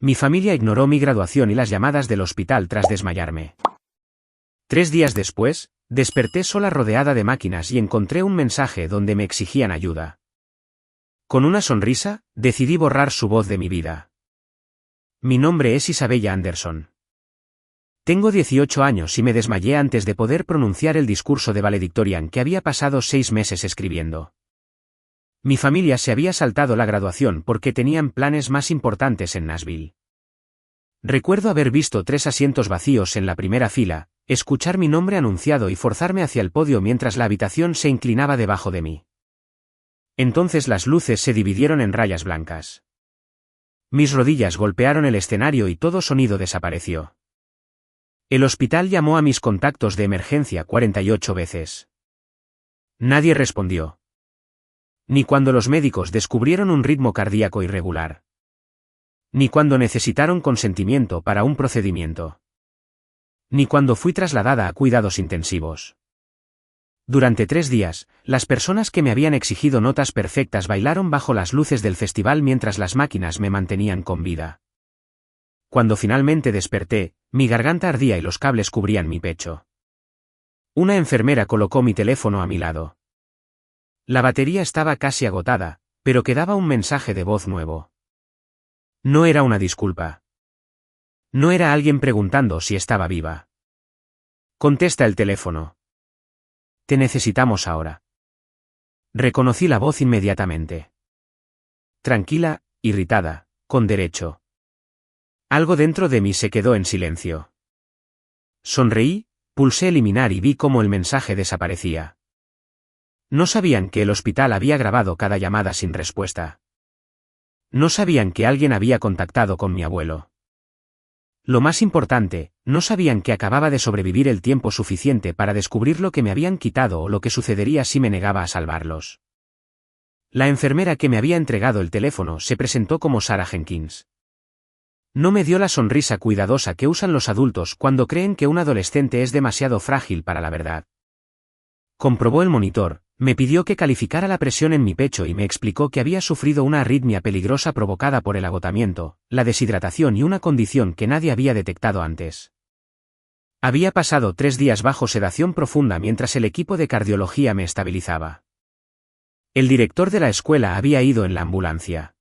Mi familia ignoró mi graduación y las llamadas del hospital tras desmayarme. 3 días después, desperté sola rodeada de máquinas y encontré un mensaje donde me exigían ayuda. Con una sonrisa, decidí borrar su voz de mi vida. Mi nombre es Isabella Anderson. Tengo 18 años y me desmayé antes de poder pronunciar el discurso de valedictorian que había pasado 6 meses escribiendo. Mi familia se había saltado la graduación porque tenían planes más importantes en Nashville. Recuerdo haber visto 3 asientos vacíos en la primera fila, escuchar mi nombre anunciado y forzarme hacia el podio mientras la habitación se inclinaba debajo de mí. Entonces las luces se dividieron en rayas blancas. Mis rodillas golpearon el escenario y todo sonido desapareció. El hospital llamó a mis contactos de emergencia 48 veces. Nadie respondió. Ni cuando los médicos descubrieron un ritmo cardíaco irregular. Ni cuando necesitaron consentimiento para un procedimiento. Ni cuando fui trasladada a cuidados intensivos. Durante 3 días, las personas que me habían exigido notas perfectas bailaron bajo las luces del festival mientras las máquinas me mantenían con vida. Cuando finalmente desperté, mi garganta ardía y los cables cubrían mi pecho. Una enfermera colocó mi teléfono a mi lado. La batería estaba casi agotada, pero quedaba un mensaje de voz nuevo. No era una disculpa. No era alguien preguntando si estaba viva. Contesta el teléfono. Te necesitamos ahora. Reconocí la voz inmediatamente. Tranquila, irritada, con derecho. Algo dentro de mí se quedó en silencio. Sonreí, pulsé eliminar y vi cómo el mensaje desaparecía. No sabían que el hospital había grabado cada llamada sin respuesta. No sabían que alguien había contactado con mi abuelo. Lo más importante, no sabían que acababa de sobrevivir el tiempo suficiente para descubrir lo que me habían quitado o lo que sucedería si me negaba a salvarlos. La enfermera que me había entregado el teléfono se presentó como Sarah Jenkins. No me dio la sonrisa cuidadosa que usan los adultos cuando creen que un adolescente es demasiado frágil para la verdad. Comprobó el monitor, me pidió que calificara la presión en mi pecho y me explicó que había sufrido una arritmia peligrosa provocada por el agotamiento, la deshidratación y una condición que nadie había detectado antes. Había pasado 3 días bajo sedación profunda mientras el equipo de cardiología me estabilizaba. El director de la escuela había ido en la ambulancia.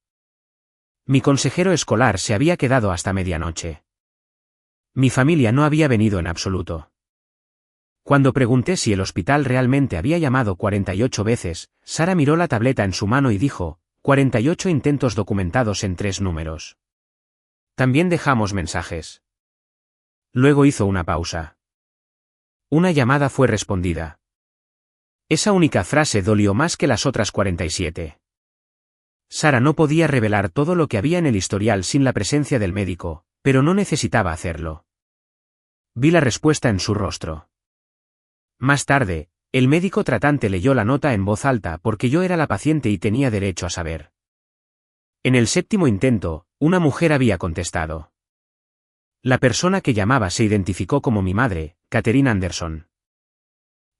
Mi consejero escolar se había quedado hasta medianoche. Mi familia no había venido en absoluto. Cuando pregunté si el hospital realmente había llamado 48 veces, Sara miró la tableta en su mano y dijo, 48 intentos documentados en 3 números. También dejamos mensajes. Luego hizo una pausa. Una llamada fue respondida. Esa única frase dolió más que las otras 47. Sara no podía revelar todo lo que había en el historial sin la presencia del médico, pero no necesitaba hacerlo. Vi la respuesta en su rostro. Más tarde, el médico tratante leyó la nota en voz alta porque yo era la paciente y tenía derecho a saber. En el 7º intento, una mujer había contestado. La persona que llamaba se identificó como mi madre, Catherine Anderson.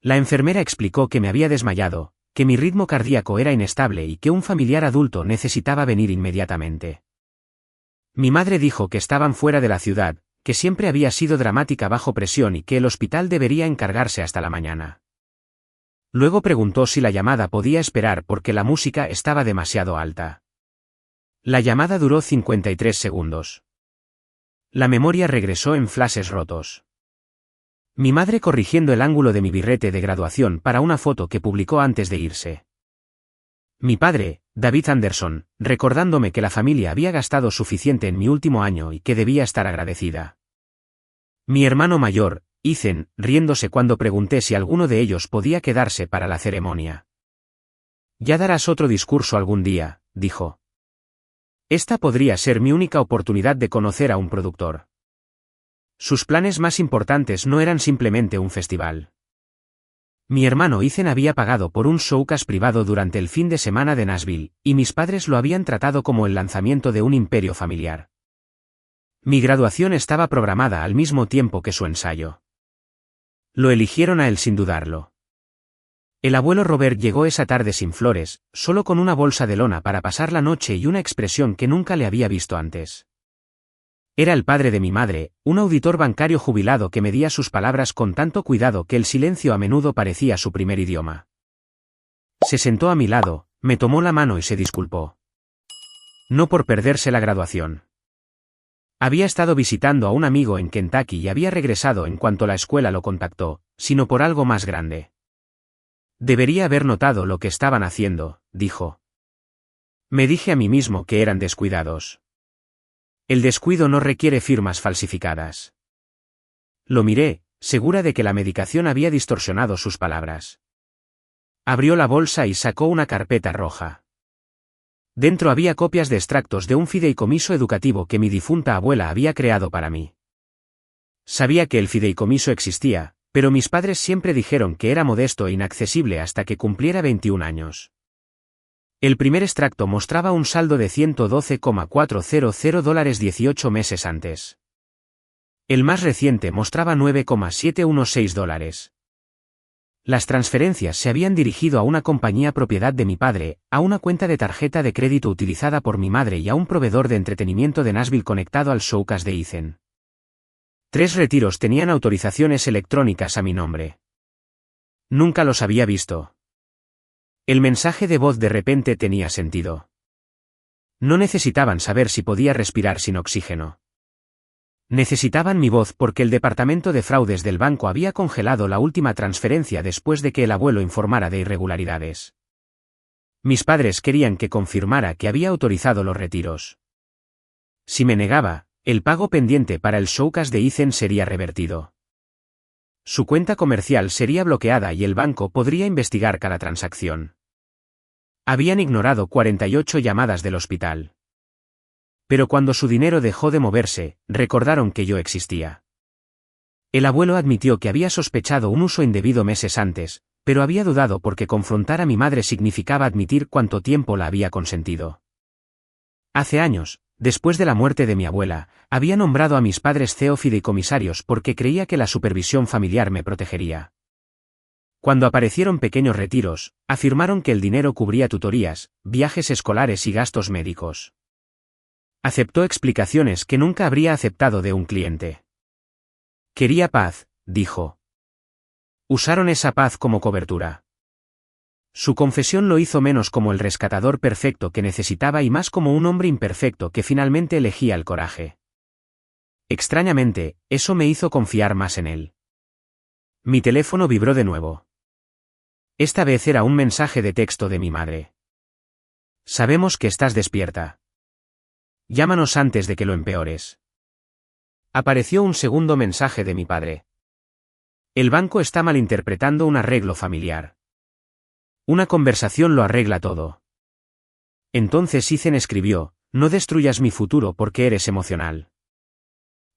La enfermera explicó que me había desmayado, que mi ritmo cardíaco era inestable y que un familiar adulto necesitaba venir inmediatamente. Mi madre dijo que estaban fuera de la ciudad, que siempre había sido dramática bajo presión y que el hospital debería encargarse hasta la mañana. Luego preguntó si la llamada podía esperar porque la música estaba demasiado alta. La llamada duró 53 segundos. La memoria regresó en flashes rotos. Mi madre corrigiendo el ángulo de mi birrete de graduación para una foto que publicó antes de irse. Mi padre, David Anderson, recordándome que la familia había gastado suficiente en mi último año y que debía estar agradecida. Mi hermano mayor, Ethan, riéndose cuando pregunté si alguno de ellos podía quedarse para la ceremonia. Ya darás otro discurso algún día, dijo. Esta podría ser mi única oportunidad de conocer a un productor. Sus planes más importantes no eran simplemente un festival. Mi hermano Ethan había pagado por un showcase privado durante el fin de semana de Nashville, y mis padres lo habían tratado como el lanzamiento de un imperio familiar. Mi graduación estaba programada al mismo tiempo que su ensayo. Lo eligieron a él sin dudarlo. El abuelo Robert llegó esa tarde sin flores, solo con una bolsa de lona para pasar la noche y una expresión que nunca le había visto antes. Era el padre de mi madre, un auditor bancario jubilado que medía sus palabras con tanto cuidado que el silencio a menudo parecía su primer idioma. Se sentó a mi lado, me tomó la mano y se disculpó. No por perderse la graduación. Había estado visitando a un amigo en Kentucky y había regresado en cuanto la escuela lo contactó, sino por algo más grande. Debería haber notado lo que estaban haciendo, dijo. Me dije a mí mismo que eran descuidados. El descuido no requiere firmas falsificadas. Lo miré, segura de que la medicación había distorsionado sus palabras. Abrió la bolsa y sacó una carpeta roja. Dentro había copias de extractos de un fideicomiso educativo que mi difunta abuela había creado para mí. Sabía que el fideicomiso existía, pero mis padres siempre dijeron que era modesto e inaccesible hasta que cumpliera 21 años. El primer extracto mostraba un saldo de $112,400 18 meses antes. El más reciente mostraba $9,716. Las transferencias se habían dirigido a una compañía propiedad de mi padre, a una cuenta de tarjeta de crédito utilizada por mi madre y a un proveedor de entretenimiento de Nashville conectado al showcase de Ethan. 3 retiros tenían autorizaciones electrónicas a mi nombre. Nunca los había visto. El mensaje de voz de repente tenía sentido. No necesitaban saber si podía respirar sin oxígeno. Necesitaban mi voz porque el departamento de fraudes del banco había congelado la última transferencia después de que el abuelo informara de irregularidades. Mis padres querían que confirmara que había autorizado los retiros. Si me negaba, el pago pendiente para el showcase de Ethan sería revertido. Su cuenta comercial sería bloqueada y el banco podría investigar cada transacción. Habían ignorado 48 llamadas del hospital. Pero cuando su dinero dejó de moverse, recordaron que yo existía. El abuelo admitió que había sospechado un uso indebido meses antes, pero había dudado porque confrontar a mi madre significaba admitir cuánto tiempo la había consentido. Hace años, después de la muerte de mi abuela, había nombrado a mis padres CEO fideicomisarios porque creía que la supervisión familiar me protegería. Cuando aparecieron pequeños retiros, afirmaron que el dinero cubría tutorías, viajes escolares y gastos médicos. Aceptó explicaciones que nunca habría aceptado de un cliente. Quería paz, dijo. Usaron esa paz como cobertura. Su confesión lo hizo menos como el rescatador perfecto que necesitaba y más como un hombre imperfecto que finalmente elegía el coraje. Extrañamente, eso me hizo confiar más en él. Mi teléfono vibró de nuevo. Esta vez era un mensaje de texto de mi madre. Sabemos que estás despierta. Llámanos antes de que lo empeores. Apareció un segundo mensaje de mi padre. El banco está malinterpretando un arreglo familiar. Una conversación lo arregla todo. Entonces Ethan escribió, no destruyas mi futuro porque eres emocional.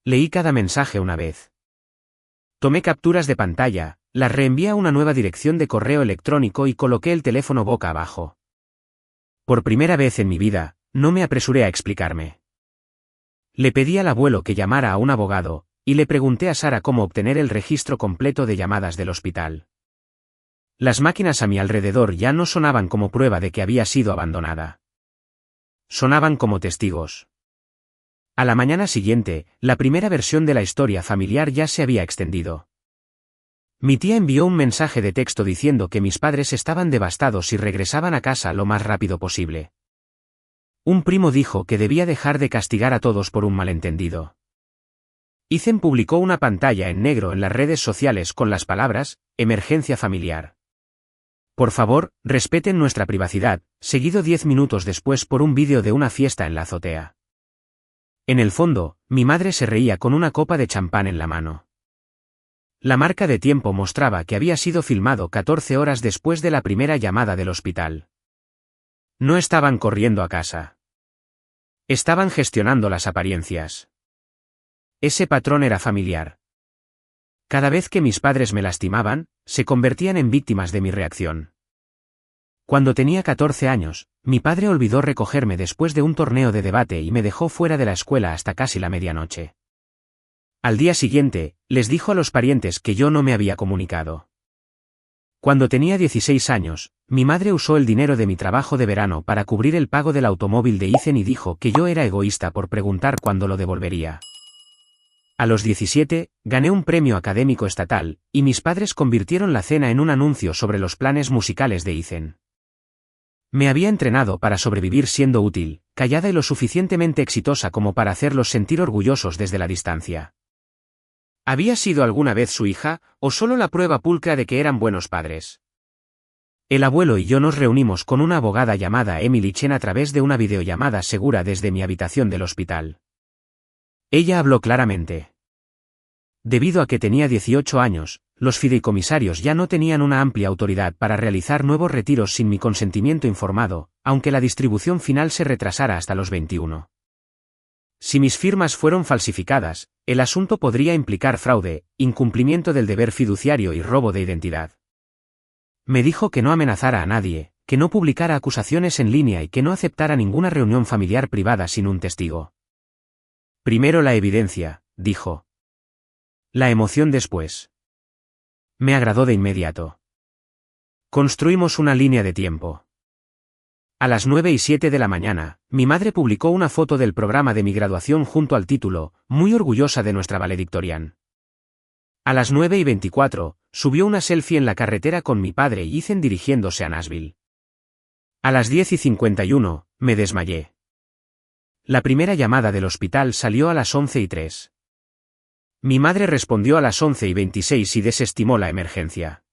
Leí cada mensaje una vez. Tomé capturas de pantalla, las reenvié a una nueva dirección de correo electrónico y coloqué el teléfono boca abajo. Por primera vez en mi vida, no me apresuré a explicarme. Le pedí al abuelo que llamara a un abogado, y le pregunté a Sara cómo obtener el registro completo de llamadas del hospital. Las máquinas a mi alrededor ya no sonaban como prueba de que había sido abandonada. Sonaban como testigos. A la mañana siguiente, la primera versión de la historia familiar ya se había extendido. Mi tía envió un mensaje de texto diciendo que mis padres estaban devastados y regresaban a casa lo más rápido posible. Un primo dijo que debía dejar de castigar a todos por un malentendido. Ethan publicó una pantalla en negro en las redes sociales con las palabras, emergencia familiar. Por favor, respeten nuestra privacidad, seguido 10 minutos después por un vídeo de una fiesta en la azotea. En el fondo, mi madre se reía con una copa de champán en la mano. La marca de tiempo mostraba que había sido filmado 14 horas después de la primera llamada del hospital. No estaban corriendo a casa. Estaban gestionando las apariencias. Ese patrón era familiar. Cada vez que mis padres me lastimaban, se convertían en víctimas de mi reacción. Cuando tenía 14 años, mi padre olvidó recogerme después de un torneo de debate y me dejó fuera de la escuela hasta casi la medianoche. Al día siguiente, les dijo a los parientes que yo no me había comunicado. Cuando tenía 16 años, mi madre usó el dinero de mi trabajo de verano para cubrir el pago del automóvil de Ethan y dijo que yo era egoísta por preguntar cuándo lo devolvería. A los 17, gané un premio académico estatal, y mis padres convirtieron la cena en un anuncio sobre los planes musicales de Ethan. Me había entrenado para sobrevivir siendo útil, callada y lo suficientemente exitosa como para hacerlos sentir orgullosos desde la distancia. ¿Había sido alguna vez su hija, o solo la prueba pulcra de que eran buenos padres? El abuelo y yo nos reunimos con una abogada llamada Emily Chen a través de una videollamada segura desde mi habitación del hospital. Ella habló claramente. Debido a que tenía 18 años, los fideicomisarios ya no tenían una amplia autoridad para realizar nuevos retiros sin mi consentimiento informado, aunque la distribución final se retrasara hasta los 21. Si mis firmas fueron falsificadas, el asunto podría implicar fraude, incumplimiento del deber fiduciario y robo de identidad. Me dijo que no amenazara a nadie, que no publicara acusaciones en línea y que no aceptara ninguna reunión familiar privada sin un testigo. Primero la evidencia, dijo. La emoción después. Me agradó de inmediato. Construimos una línea de tiempo. A las 9:07 de la mañana, mi madre publicó una foto del programa de mi graduación junto al título, muy orgullosa de nuestra valedictorian. A las 9:24, subió una selfie en la carretera con mi padre y Ethan dirigiéndose a Nashville. A las 10:51, me desmayé. La primera llamada del hospital salió a las 11:03. Mi madre respondió a las 11:26 y desestimó la emergencia.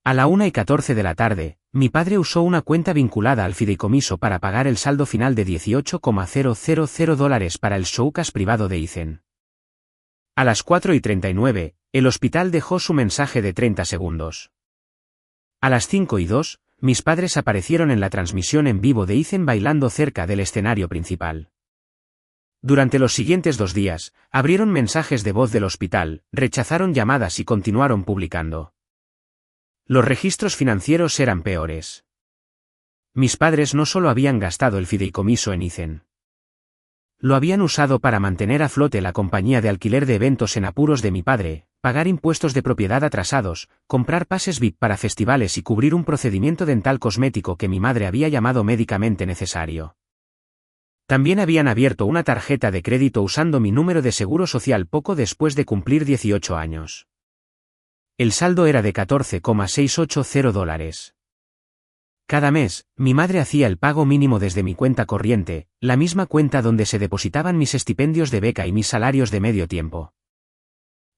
A la 1:14 de la tarde, mi padre usó una cuenta vinculada al fideicomiso para pagar el saldo final de $18,000 para el showcase privado de Ethan. A las 4:39, el hospital dejó su mensaje de 30 segundos. A las 5:02, mis padres aparecieron en la transmisión en vivo de Ethan bailando cerca del escenario principal. Durante los siguientes 2 días, abrieron mensajes de voz del hospital, rechazaron llamadas y continuaron publicando. Los registros financieros eran peores. Mis padres no solo habían gastado el fideicomiso en Ethan. Lo habían usado para mantener a flote la compañía de alquiler de eventos en apuros de mi padre, pagar impuestos de propiedad atrasados, comprar pases VIP para festivales y cubrir un procedimiento dental cosmético que mi madre había llamado médicamente necesario. También habían abierto una tarjeta de crédito usando mi número de seguro social poco después de cumplir 18 años. El saldo era de $14,680. Cada mes, mi madre hacía el pago mínimo desde mi cuenta corriente, la misma cuenta donde se depositaban mis estipendios de beca y mis salarios de medio tiempo.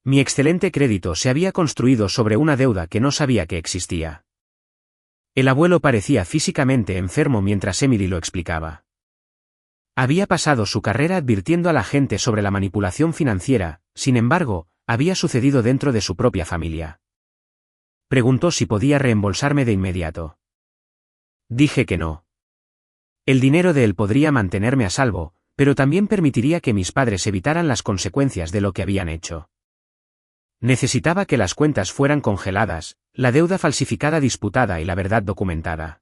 Mi excelente crédito se había construido sobre una deuda que no sabía que existía. El abuelo parecía físicamente enfermo mientras Emily lo explicaba. Había pasado su carrera advirtiendo a la gente sobre la manipulación financiera, sin embargo, había sucedido dentro de su propia familia. Preguntó si podía reembolsarme de inmediato. Dije que no. El dinero de él podría mantenerme a salvo, pero también permitiría que mis padres evitaran las consecuencias de lo que habían hecho. Necesitaba que las cuentas fueran congeladas, la deuda falsificada disputada y la verdad documentada.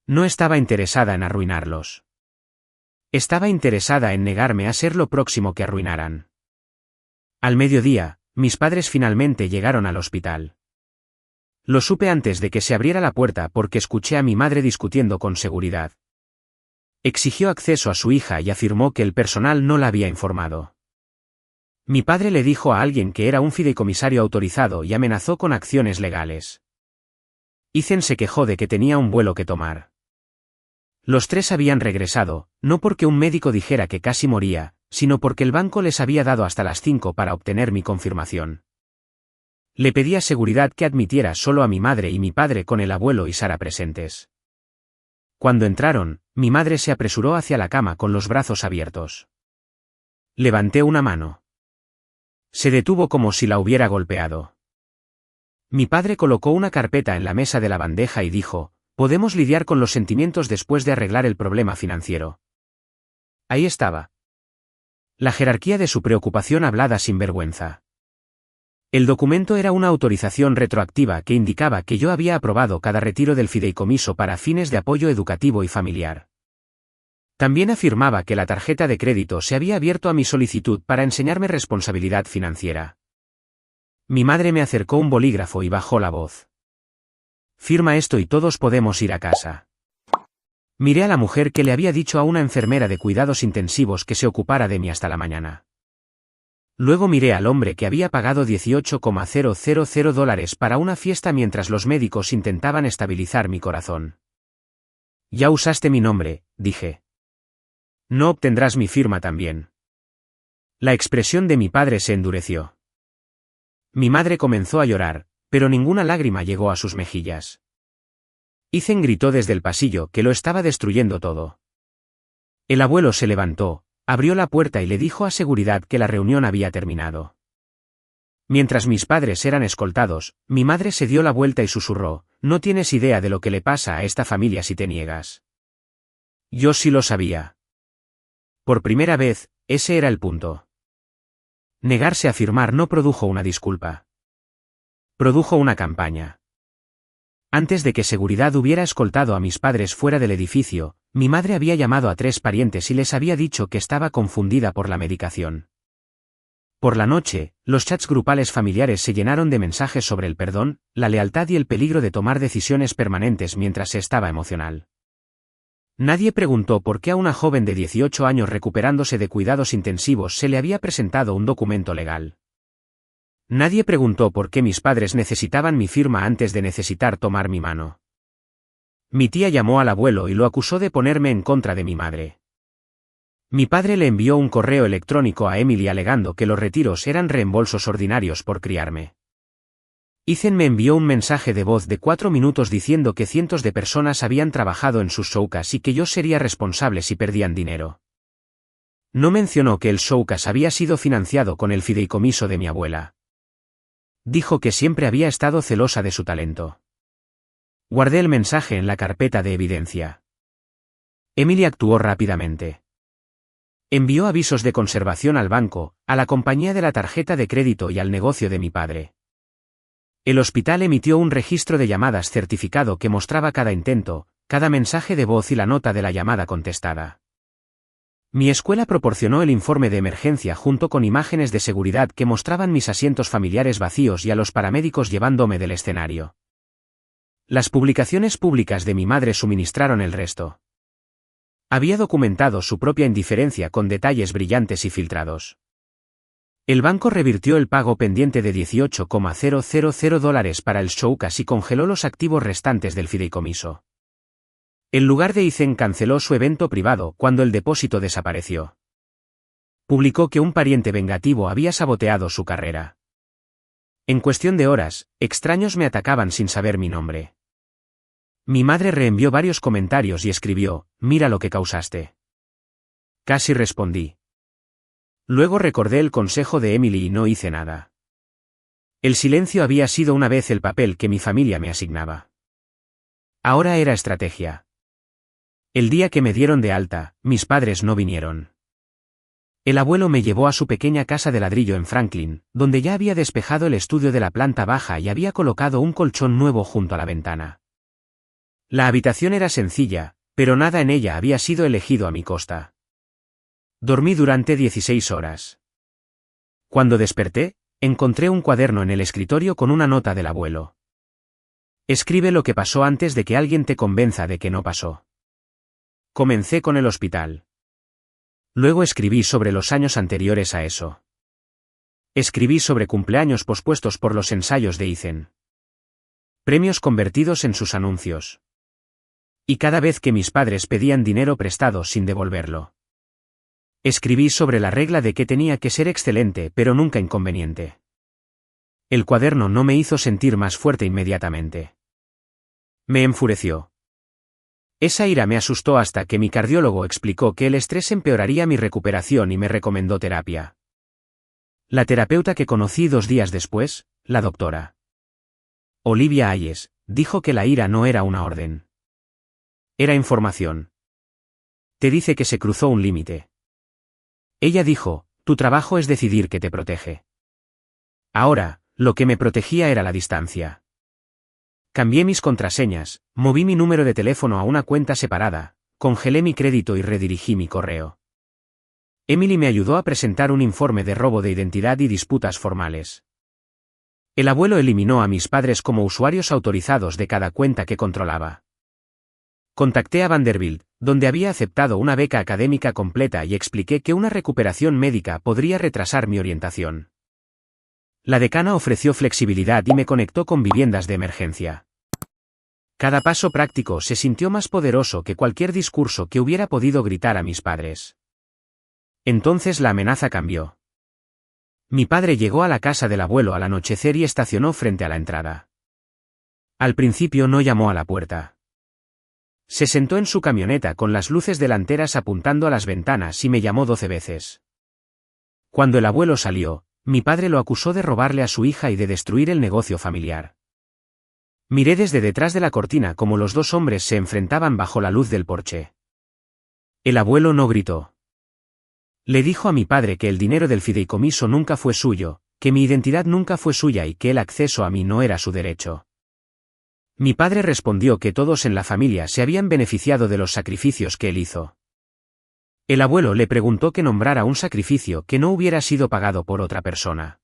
No estaba interesada en arruinarlos. Estaba interesada en negarme a ser lo próximo que arruinaran. Al mediodía, mis padres finalmente llegaron al hospital. Lo supe antes de que se abriera la puerta porque escuché a mi madre discutiendo con seguridad. Exigió acceso a su hija y afirmó que el personal no la había informado. Mi padre le dijo a alguien que era un fideicomisario autorizado y amenazó con acciones legales. Ethan se quejó de que tenía un vuelo que tomar. Los 3 habían regresado, no porque un médico dijera que casi moría, sino porque el banco les había dado hasta las 5 para obtener mi confirmación. Le pedía seguridad que admitiera solo a mi madre y mi padre con el abuelo y Sara presentes. Cuando entraron, mi madre se apresuró hacia la cama con los brazos abiertos. Levanté una mano. Se detuvo como si la hubiera golpeado. Mi padre colocó una carpeta en la mesa de la bandeja y dijo, «Podemos lidiar con los sentimientos después de arreglar el problema financiero». Ahí estaba. La jerarquía de su preocupación hablada sin vergüenza. El documento era una autorización retroactiva que indicaba que yo había aprobado cada retiro del fideicomiso para fines de apoyo educativo y familiar. También afirmaba que la tarjeta de crédito se había abierto a mi solicitud para enseñarme responsabilidad financiera. Mi madre me acercó un bolígrafo y bajó la voz. «Firma esto y todos podemos ir a casa». Miré a la mujer que le había dicho a una enfermera de cuidados intensivos que se ocupara de mí hasta la mañana. Luego miré al hombre que había pagado $18,000 para una fiesta mientras los médicos intentaban estabilizar mi corazón. Ya usaste mi nombre, dije. No obtendrás mi firma también. La expresión de mi padre se endureció. Mi madre comenzó a llorar, pero ninguna lágrima llegó a sus mejillas. Ethan gritó desde el pasillo que lo estaba destruyendo todo. El abuelo se levantó, abrió la puerta y le dijo a seguridad que la reunión había terminado. Mientras mis padres eran escoltados, mi madre se dio la vuelta y susurró, «No tienes idea de lo que le pasa a esta familia si te niegas». Yo sí lo sabía. Por primera vez, ese era el punto. Negarse a firmar no produjo una disculpa. Produjo una campaña. Antes de que seguridad hubiera escoltado a mis padres fuera del edificio, mi madre había llamado a 3 parientes y les había dicho que estaba confundida por la medicación. Por la noche, los chats grupales familiares se llenaron de mensajes sobre el perdón, la lealtad y el peligro de tomar decisiones permanentes mientras se estaba emocional. Nadie preguntó por qué a una joven de 18 años recuperándose de cuidados intensivos se le había presentado un documento legal. Nadie preguntó por qué mis padres necesitaban mi firma antes de necesitar tomar mi mano. Mi tía llamó al abuelo y lo acusó de ponerme en contra de mi madre. Mi padre le envió un correo electrónico a Emily alegando que los retiros eran reembolsos ordinarios por criarme. Ethan me envió un mensaje de voz de 4 minutos diciendo que cientos de personas habían trabajado en sus showcas y que yo sería responsable si perdían dinero. No mencionó que el showcas había sido financiado con el fideicomiso de mi abuela. Dijo que siempre había estado celosa de su talento. Guardé el mensaje en la carpeta de evidencia. Emily actuó rápidamente. Envió avisos de conservación al banco, a la compañía de la tarjeta de crédito y al negocio de mi padre. El hospital emitió un registro de llamadas certificado que mostraba cada intento, cada mensaje de voz y la nota de la llamada contestada. Mi escuela proporcionó el informe de emergencia junto con imágenes de seguridad que mostraban mis asientos familiares vacíos y a los paramédicos llevándome del escenario. Las publicaciones públicas de mi madre suministraron el resto. Había documentado su propia indiferencia con detalles brillantes y filtrados. El banco revirtió el pago pendiente de $18,000 para el showcas y congeló los activos restantes del fideicomiso. El lugar de Ethan canceló su evento privado cuando el depósito desapareció. Publicó que un pariente vengativo había saboteado su carrera. En cuestión de horas, extraños me atacaban sin saber mi nombre. Mi madre reenvió varios comentarios y escribió, «Mira lo que causaste». Casi respondí. Luego recordé el consejo de Emily y no hice nada. El silencio había sido una vez el papel que mi familia me asignaba. Ahora era estrategia. El día que me dieron de alta, mis padres no vinieron. El abuelo me llevó a su pequeña casa de ladrillo en Franklin, donde ya había despejado el estudio de la planta baja y había colocado un colchón nuevo junto a la ventana. La habitación era sencilla, pero nada en ella había sido elegido a mi costa. Dormí durante 16 horas. Cuando desperté, encontré un cuaderno en el escritorio con una nota del abuelo. Escribe lo que pasó antes de que alguien te convenza de que no pasó. Comencé con el hospital. Luego escribí sobre los años anteriores a eso. Escribí sobre cumpleaños pospuestos por los ensayos de Ethan. Premios convertidos en sus anuncios. Y cada vez que mis padres pedían dinero prestado sin devolverlo. Escribí sobre la regla de que tenía que ser excelente pero nunca inconveniente. El cuaderno no me hizo sentir más fuerte inmediatamente. Me enfureció. Esa ira me asustó hasta que mi cardiólogo explicó que el estrés empeoraría mi recuperación y me recomendó terapia. La terapeuta que conocí 2 días después, la doctora Olivia Ayes, dijo que la ira no era una orden. Era información. Te dice que se cruzó un límite. Ella dijo, tu trabajo es decidir qué te protege. Ahora, lo que me protegía era la distancia. Cambié mis contraseñas, moví mi número de teléfono a una cuenta separada, congelé mi crédito y redirigí mi correo. Emily me ayudó a presentar un informe de robo de identidad y disputas formales. El abuelo eliminó a mis padres como usuarios autorizados de cada cuenta que controlaba. Contacté a Vanderbilt, donde había aceptado una beca académica completa y expliqué que una recuperación médica podría retrasar mi orientación. La decana ofreció flexibilidad y me conectó con viviendas de emergencia. Cada paso práctico se sintió más poderoso que cualquier discurso que hubiera podido gritar a mis padres. Entonces la amenaza cambió. Mi padre llegó a la casa del abuelo al anochecer y estacionó frente a la entrada. Al principio no llamó a la puerta. Se sentó en su camioneta con las luces delanteras apuntando a las ventanas y me llamó 12 veces. Cuando el abuelo salió, mi padre lo acusó de robarle a su hija y de destruir el negocio familiar. Miré desde detrás de la cortina como los dos hombres se enfrentaban bajo la luz del porche. El abuelo no gritó. Le dijo a mi padre que el dinero del fideicomiso nunca fue suyo, que mi identidad nunca fue suya y que el acceso a mí no era su derecho. Mi padre respondió que todos en la familia se habían beneficiado de los sacrificios que él hizo. El abuelo le preguntó que nombrara un sacrificio que no hubiera sido pagado por otra persona.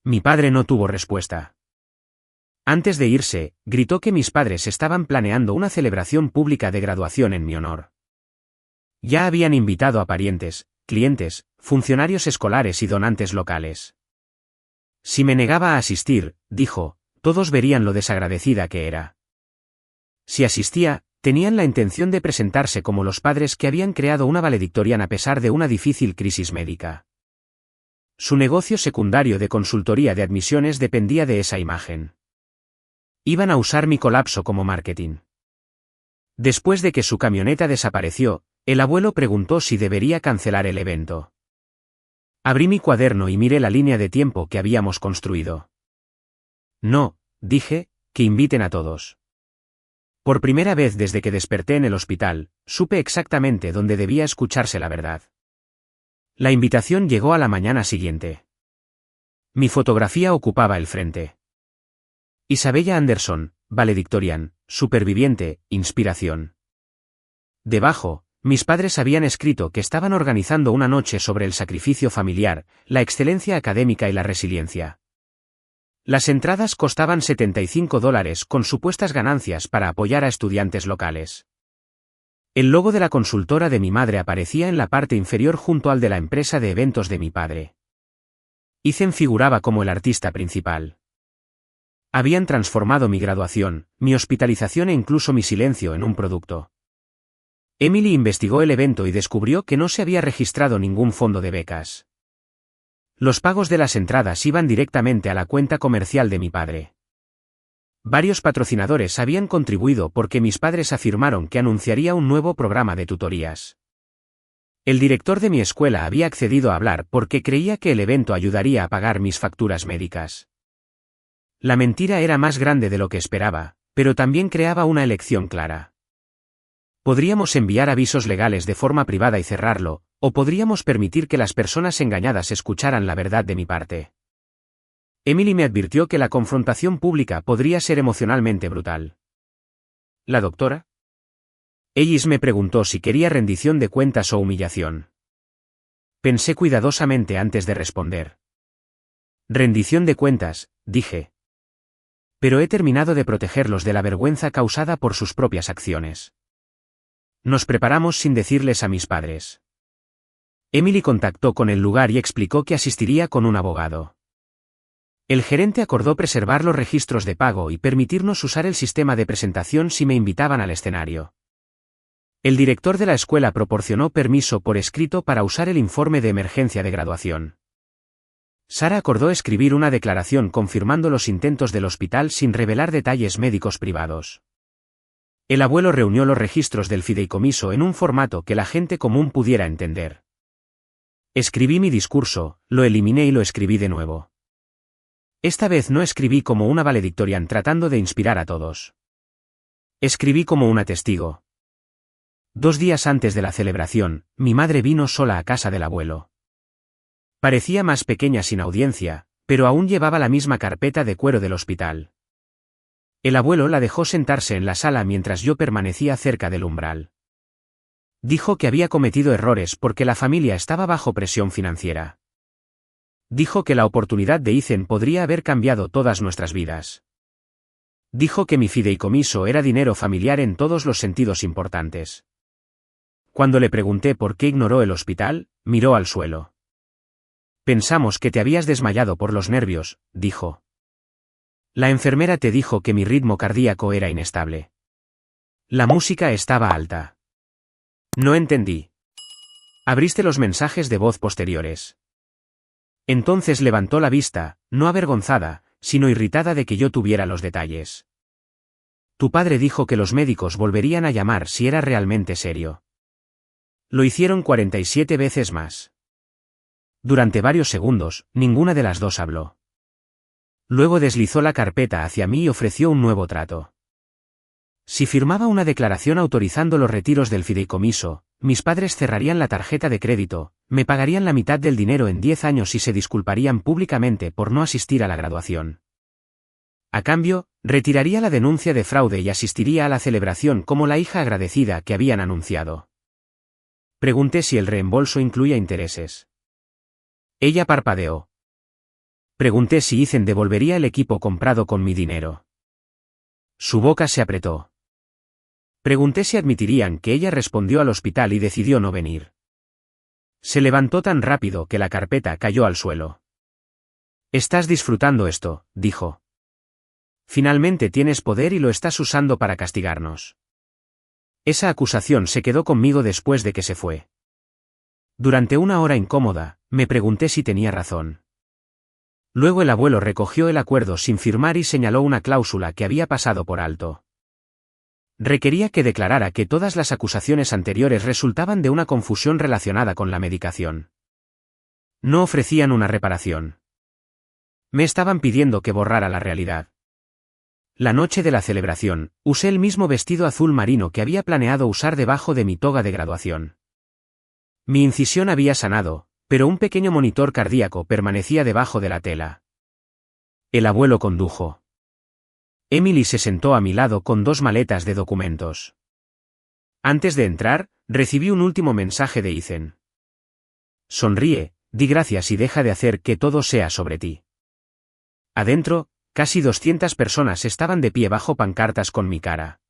Mi padre no tuvo respuesta. Antes de irse, gritó que mis padres estaban planeando una celebración pública de graduación en mi honor. Ya habían invitado a parientes, clientes, funcionarios escolares y donantes locales. Si me negaba a asistir, dijo, todos verían lo desagradecida que era. Si asistía, tenían la intención de presentarse como los padres que habían creado una valedictoriana a pesar de una difícil crisis médica. Su negocio secundario de consultoría de admisiones dependía de esa imagen. Iban a usar mi colapso como marketing. Después de que su camioneta desapareció, el abuelo preguntó si debería cancelar el evento. Abrí mi cuaderno y miré la línea de tiempo que habíamos construido. No, dije, que inviten a todos. Por primera vez desde que desperté en el hospital, supe exactamente dónde debía escucharse la verdad. La invitación llegó a la mañana siguiente. Mi fotografía ocupaba el frente. Isabella Anderson, valedictorian, superviviente, inspiración. Debajo, mis padres habían escrito que estaban organizando una noche sobre el sacrificio familiar, la excelencia académica y la resiliencia. Las entradas costaban $75 con supuestas ganancias para apoyar a estudiantes locales. El logo de la consultora de mi madre aparecía en la parte inferior junto al de la empresa de eventos de mi padre. Ethan figuraba como el artista principal. Habían transformado mi graduación, mi hospitalización e incluso mi silencio en un producto. Emily investigó el evento y descubrió que no se había registrado ningún fondo de becas. Los pagos de las entradas iban directamente a la cuenta comercial de mi padre. Varios patrocinadores habían contribuido porque mis padres afirmaron que anunciaría un nuevo programa de tutorías. El director de mi escuela había accedido a hablar porque creía que el evento ayudaría a pagar mis facturas médicas. La mentira era más grande de lo que esperaba, pero también creaba una elección clara. Podríamos enviar avisos legales de forma privada y cerrarlo, o podríamos permitir que las personas engañadas escucharan la verdad de mi parte. Emily me advirtió que la confrontación pública podría ser emocionalmente brutal. ¿La doctora? Ellis me preguntó si quería rendición de cuentas o humillación. Pensé cuidadosamente antes de responder. Rendición de cuentas, dije. Pero he terminado de protegerlos de la vergüenza causada por sus propias acciones. Nos preparamos sin decirles a mis padres. Emily contactó con el lugar y explicó que asistiría con un abogado. El gerente acordó preservar los registros de pago y permitirnos usar el sistema de presentación si me invitaban al escenario. El director de la escuela proporcionó permiso por escrito para usar el informe de emergencia de graduación. Sara acordó escribir una declaración confirmando los intentos del hospital sin revelar detalles médicos privados. El abuelo reunió los registros del fideicomiso en un formato que la gente común pudiera entender. Escribí mi discurso, lo eliminé y lo escribí de nuevo. Esta vez no escribí como una valedictorian tratando de inspirar a todos. Escribí como una testigo. 2 días antes de la celebración, mi madre vino sola a casa del abuelo. Parecía más pequeña sin audiencia, pero aún llevaba la misma carpeta de cuero del hospital. El abuelo la dejó sentarse en la sala mientras yo permanecía cerca del umbral. Dijo que había cometido errores porque la familia estaba bajo presión financiera. Dijo que la oportunidad de Ethan podría haber cambiado todas nuestras vidas. Dijo que mi fideicomiso era dinero familiar en todos los sentidos importantes. Cuando le pregunté por qué ignoró el hospital, miró al suelo. Pensamos que te habías desmayado por los nervios, dijo. La enfermera te dijo que mi ritmo cardíaco era inestable. La música estaba alta. No entendí. Abriste los mensajes de voz posteriores. Entonces levantó la vista, no avergonzada, sino irritada de que yo tuviera los detalles. Tu padre dijo que los médicos volverían a llamar si era realmente serio. Lo hicieron 47 veces más. Durante varios segundos, ninguna de las dos habló. Luego deslizó la carpeta hacia mí y ofreció un nuevo trato. Si firmaba una declaración autorizando los retiros del fideicomiso, mis padres cerrarían la tarjeta de crédito, me pagarían la mitad del dinero en 10 años y se disculparían públicamente por no asistir a la graduación. A cambio, retiraría la denuncia de fraude y asistiría a la celebración como la hija agradecida que habían anunciado. Pregunté si el reembolso incluía intereses. Ella parpadeó. Pregunté si Ethan devolvería el equipo comprado con mi dinero. Su boca se apretó. Pregunté si admitirían que ella respondió al hospital y decidió no venir. Se levantó tan rápido que la carpeta cayó al suelo. Estás disfrutando esto, dijo. Finalmente tienes poder y lo estás usando para castigarnos. Esa acusación se quedó conmigo después de que se fue. Durante una hora incómoda, me pregunté si tenía razón. Luego el abuelo recogió el acuerdo sin firmar y señaló una cláusula que había pasado por alto. Requería que declarara que todas las acusaciones anteriores resultaban de una confusión relacionada con la medicación. No ofrecían una reparación. Me estaban pidiendo que borrara la realidad. La noche de la celebración, usé el mismo vestido azul marino que había planeado usar debajo de mi toga de graduación. Mi incisión había sanado, pero un pequeño monitor cardíaco permanecía debajo de la tela. El abuelo condujo. Emily se sentó a mi lado con 2 maletas de documentos. Antes de entrar, recibí un último mensaje de Ethan. Sonríe, di gracias y deja de hacer que todo sea sobre ti. Adentro, casi 200 personas estaban de pie bajo pancartas con mi cara.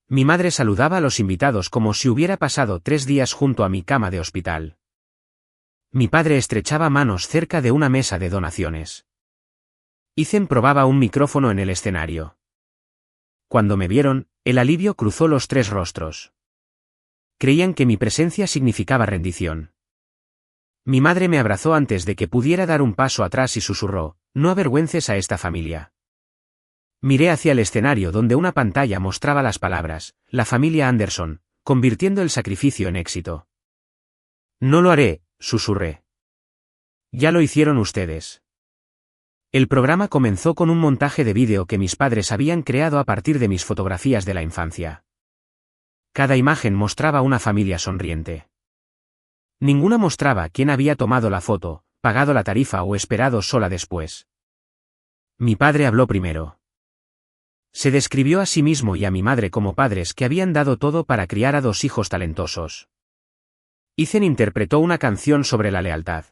Mi madre saludaba a los invitados como si hubiera pasado 3 días junto a mi cama de hospital. Mi padre estrechaba manos cerca de una mesa de donaciones. Ethan probaba un micrófono en el escenario. Cuando me vieron, el alivio cruzó los 3 rostros. Creían que mi presencia significaba rendición. Mi madre me abrazó antes de que pudiera dar un paso atrás y susurró, no avergüences a esta familia. Miré hacia el escenario donde una pantalla mostraba las palabras, la familia Anderson, convirtiendo el sacrificio en éxito. No lo haré, susurré. Ya lo hicieron ustedes. El programa comenzó con un montaje de vídeo que mis padres habían creado a partir de mis fotografías de la infancia. Cada imagen mostraba una familia sonriente. Ninguna mostraba quién había tomado la foto, pagado la tarifa o esperado sola después. Mi padre habló primero. Se describió a sí mismo y a mi madre como padres que habían dado todo para criar a 2 hijos talentosos. Ethan interpretó una canción sobre la lealtad.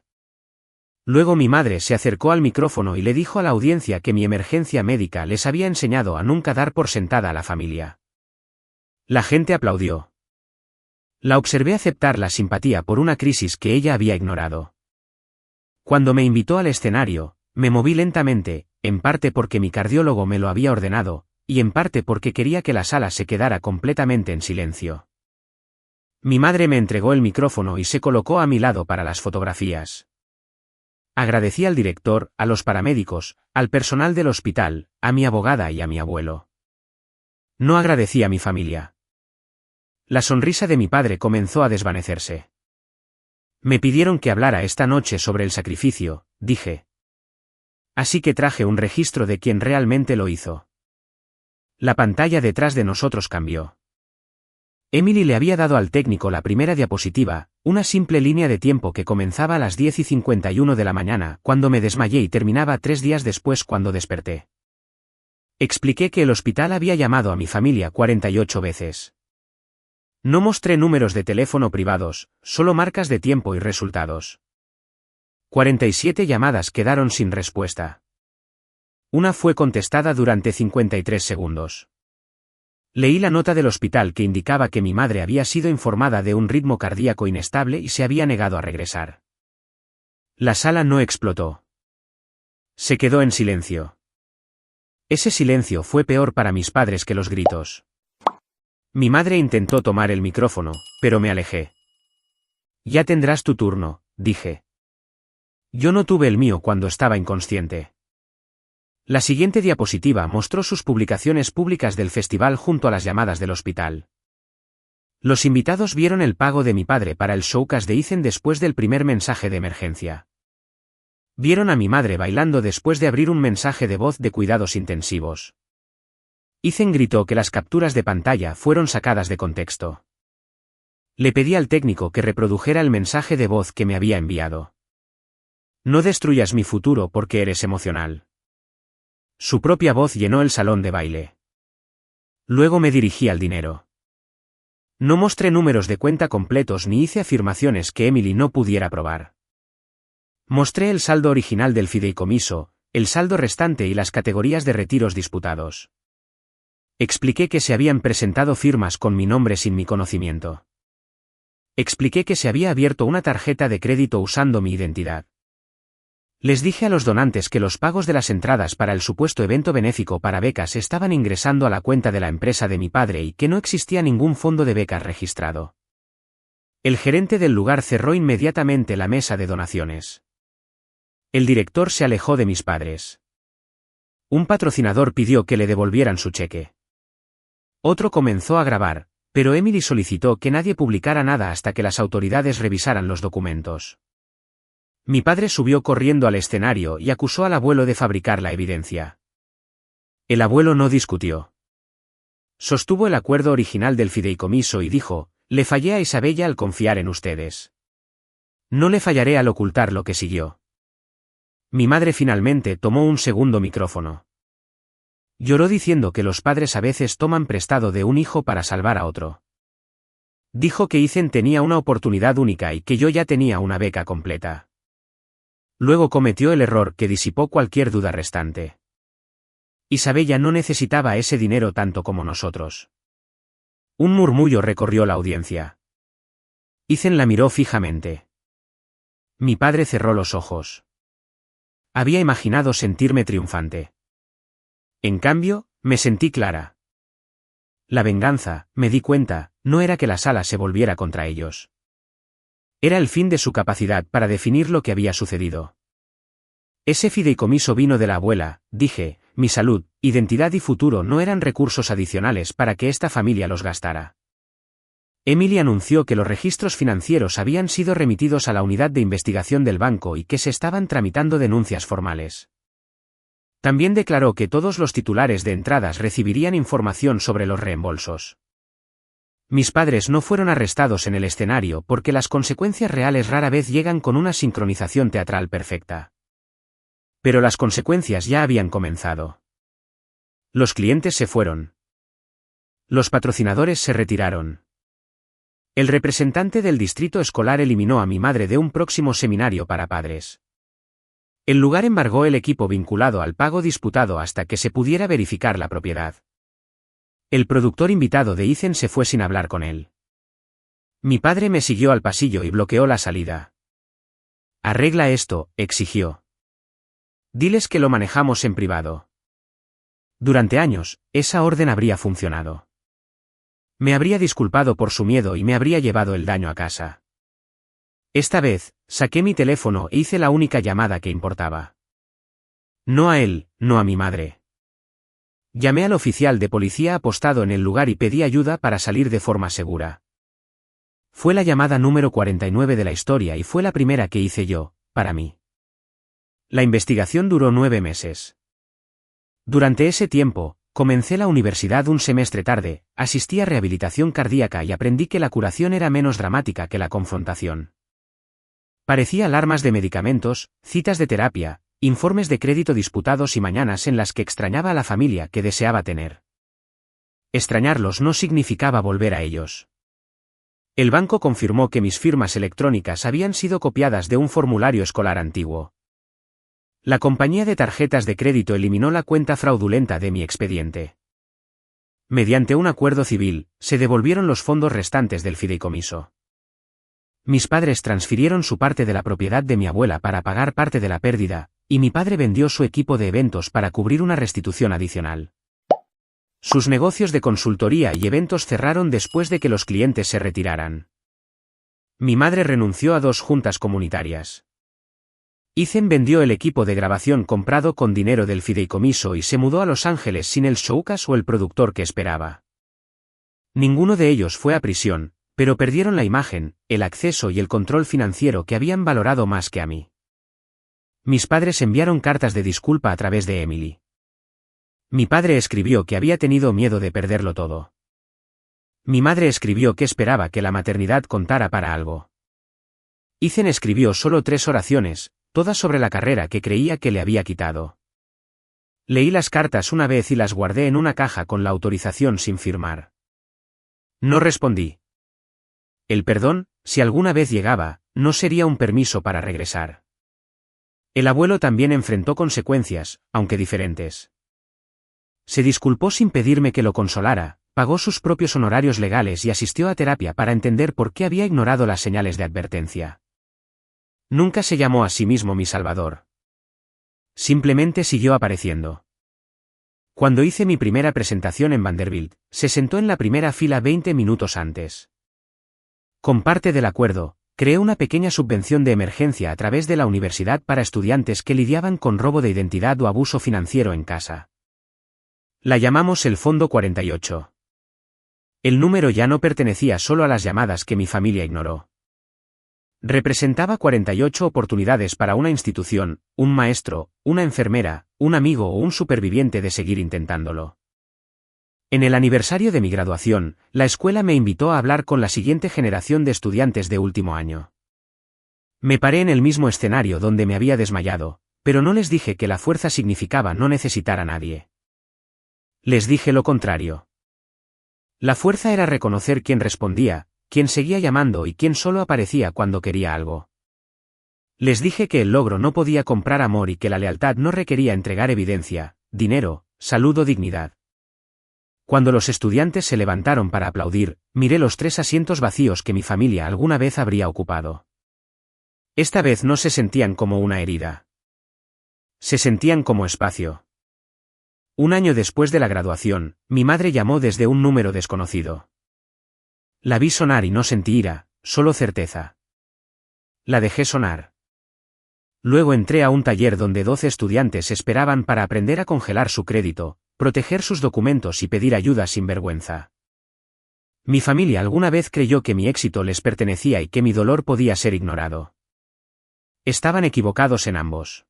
Luego mi madre se acercó al micrófono y le dijo a la audiencia que mi emergencia médica les había enseñado a nunca dar por sentada a la familia. La gente aplaudió. La observé aceptar la simpatía por una crisis que ella había ignorado. Cuando me invitó al escenario, me moví lentamente, en parte porque mi cardiólogo me lo había ordenado, y en parte porque quería que la sala se quedara completamente en silencio. Mi madre me entregó el micrófono y se colocó a mi lado para las fotografías. Agradecí al director, a los paramédicos, al personal del hospital, a mi abogada y a mi abuelo. No agradecí a mi familia. La sonrisa de mi padre comenzó a desvanecerse. Me pidieron que hablara esta noche sobre el sacrificio, dije. Así que traje un registro de quien realmente lo hizo. La pantalla detrás de nosotros cambió. Emily le había dado al técnico la primera diapositiva, una simple línea de tiempo que comenzaba a las 10:51 de la mañana cuando me desmayé y terminaba 3 días después cuando desperté. Expliqué que el hospital había llamado a mi familia 48 veces. No mostré números de teléfono privados, solo marcas de tiempo y resultados. 47 llamadas quedaron sin respuesta. Una fue contestada durante 53 segundos. Leí la nota del hospital que indicaba que mi madre había sido informada de un ritmo cardíaco inestable y se había negado a regresar. La sala no explotó. Se quedó en silencio. Ese silencio fue peor para mis padres que los gritos. Mi madre intentó tomar el micrófono, pero me alejé. Ya tendrás tu turno, dije. Yo no tuve el mío cuando estaba inconsciente. La siguiente diapositiva mostró sus publicaciones públicas del festival junto a las llamadas del hospital. Los invitados vieron el pago de mi padre para el showcase de Ethan después del primer mensaje de emergencia. Vieron a mi madre bailando después de abrir un mensaje de voz de cuidados intensivos. Ethan gritó que las capturas de pantalla fueron sacadas de contexto. Le pedí al técnico que reprodujera el mensaje de voz que me había enviado. No destruyas mi futuro porque eres emocional. Su propia voz llenó el salón de baile. Luego me dirigí al dinero. No mostré números de cuenta completos ni hice afirmaciones que Emily no pudiera probar. Mostré el saldo original del fideicomiso, el saldo restante y las categorías de retiros disputados. Expliqué que se habían presentado firmas con mi nombre sin mi conocimiento. Expliqué que se había abierto una tarjeta de crédito usando mi identidad. Les dije a los donantes que los pagos de las entradas para el supuesto evento benéfico para becas estaban ingresando a la cuenta de la empresa de mi padre y que no existía ningún fondo de becas registrado. El gerente del lugar cerró inmediatamente la mesa de donaciones. El director se alejó de mis padres. Un patrocinador pidió que le devolvieran su cheque. Otro comenzó a grabar, pero Emily solicitó que nadie publicara nada hasta que las autoridades revisaran los documentos. Mi padre subió corriendo al escenario y acusó al abuelo de fabricar la evidencia. El abuelo no discutió. Sostuvo el acuerdo original del fideicomiso y dijo, le fallé a Isabella al confiar en ustedes. No le fallaré al ocultar lo que siguió. Mi madre finalmente tomó un segundo micrófono. Lloró diciendo que los padres a veces toman prestado de un hijo para salvar a otro. Dijo que Ethan tenía una oportunidad única y que yo ya tenía una beca completa. Luego cometió el error que disipó cualquier duda restante. Isabella no necesitaba ese dinero tanto como nosotros. Un murmullo recorrió la audiencia. Ethan la miró fijamente. Mi padre cerró los ojos. Había imaginado sentirme triunfante. En cambio, me sentí clara. La venganza, me di cuenta, no era que la sala se volviera contra ellos. Era el fin de su capacidad para definir lo que había sucedido. Ese fideicomiso vino de la abuela, dije, mi salud, identidad y futuro no eran recursos adicionales para que esta familia los gastara. Emily anunció que los registros financieros habían sido remitidos a la unidad de investigación del banco y que se estaban tramitando denuncias formales. También declaró que todos los titulares de entradas recibirían información sobre los reembolsos. Mis padres no fueron arrestados en el escenario porque las consecuencias reales rara vez llegan con una sincronización teatral perfecta. Pero las consecuencias ya habían comenzado. Los clientes se fueron. Los patrocinadores se retiraron. El representante del distrito escolar eliminó a mi madre de un próximo seminario para padres. El lugar embargó el equipo vinculado al pago disputado hasta que se pudiera verificar la propiedad. El productor invitado de Ethan se fue sin hablar con él. Mi padre me siguió al pasillo y bloqueó la salida. Arregla esto, exigió. Diles que lo manejamos en privado. Durante años, esa orden habría funcionado. Me habría disculpado por su miedo y me habría llevado el daño a casa. Esta vez, saqué mi teléfono e hice la única llamada que importaba. No a él, no a mi madre. Llamé al oficial de policía apostado en el lugar y pedí ayuda para salir de forma segura. Fue la llamada número 49 de la historia y fue la primera que hice yo, para mí. La investigación duró 9 meses. Durante ese tiempo, comencé la universidad un semestre tarde, asistí a rehabilitación cardíaca y aprendí que la curación era menos dramática que la confrontación. Parecía alarmas de medicamentos, citas de terapia, informes de crédito disputados y mañanas en las que extrañaba a la familia que deseaba tener. Extrañarlos no significaba volver a ellos. El banco confirmó que mis firmas electrónicas habían sido copiadas de un formulario escolar antiguo. La compañía de tarjetas de crédito eliminó la cuenta fraudulenta de mi expediente. Mediante un acuerdo civil, se devolvieron los fondos restantes del fideicomiso. Mis padres transfirieron su parte de la propiedad de mi abuela para pagar parte de la pérdida, y mi padre vendió su equipo de eventos para cubrir una restitución adicional. Sus negocios de consultoría y eventos cerraron después de que los clientes se retiraran. Mi madre renunció a 2 juntas comunitarias. Ethan vendió el equipo de grabación comprado con dinero del fideicomiso y se mudó a Los Ángeles sin el showcase o el productor que esperaba. Ninguno de ellos fue a prisión, pero perdieron la imagen, el acceso y el control financiero que habían valorado más que a mí. Mis padres enviaron cartas de disculpa a través de Emily. Mi padre escribió que había tenido miedo de perderlo todo. Mi madre escribió que esperaba que la maternidad contara para algo. Ethan escribió solo 3 oraciones, todas sobre la carrera que creía que le había quitado. Leí las cartas una vez y las guardé en una caja con la autorización sin firmar. No respondí. El perdón, si alguna vez llegaba, no sería un permiso para regresar. El abuelo también enfrentó consecuencias, aunque diferentes. Se disculpó sin pedirme que lo consolara, pagó sus propios honorarios legales y asistió a terapia para entender por qué había ignorado las señales de advertencia. Nunca se llamó a sí mismo mi salvador. Simplemente siguió apareciendo. Cuando hice mi primera presentación en Vanderbilt, se sentó en la primera fila 20 minutos antes. Con parte del acuerdo, creé una pequeña subvención de emergencia a través de la universidad para estudiantes que lidiaban con robo de identidad o abuso financiero en casa. La llamamos el Fondo 48. El número ya no pertenecía solo a las llamadas que mi familia ignoró. Representaba 48 oportunidades para una institución, un maestro, una enfermera, un amigo o un superviviente de seguir intentándolo. En el aniversario de mi graduación, la escuela me invitó a hablar con la siguiente generación de estudiantes de último año. Me paré en el mismo escenario donde me había desmayado, pero no les dije que la fuerza significaba no necesitar a nadie. Les dije lo contrario. La fuerza era reconocer quién respondía, quién seguía llamando y quién solo aparecía cuando quería algo. Les dije que el logro no podía comprar amor y que la lealtad no requería entregar evidencia, dinero, salud o dignidad. Cuando los estudiantes se levantaron para aplaudir, miré los 3 asientos vacíos que mi familia alguna vez habría ocupado. Esta vez no se sentían como una herida. Se sentían como espacio. Un año después de la graduación, mi madre llamó desde un número desconocido. La vi sonar y no sentí ira, solo certeza. La dejé sonar. Luego entré a un taller donde 12 estudiantes esperaban para aprender a congelar su crédito, proteger sus documentos y pedir ayuda sin vergüenza. Mi familia alguna vez creyó que mi éxito les pertenecía y que mi dolor podía ser ignorado. Estaban equivocados en ambos.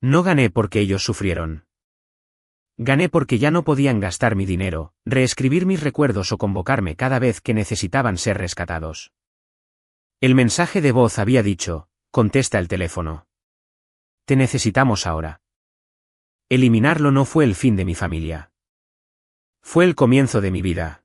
No gané porque ellos sufrieron. Gané porque ya no podían gastar mi dinero, reescribir mis recuerdos o convocarme cada vez que necesitaban ser rescatados. El mensaje de voz había dicho, contesta el teléfono. Te necesitamos ahora. Eliminarlo no fue el fin de mi familia. Fue el comienzo de mi vida.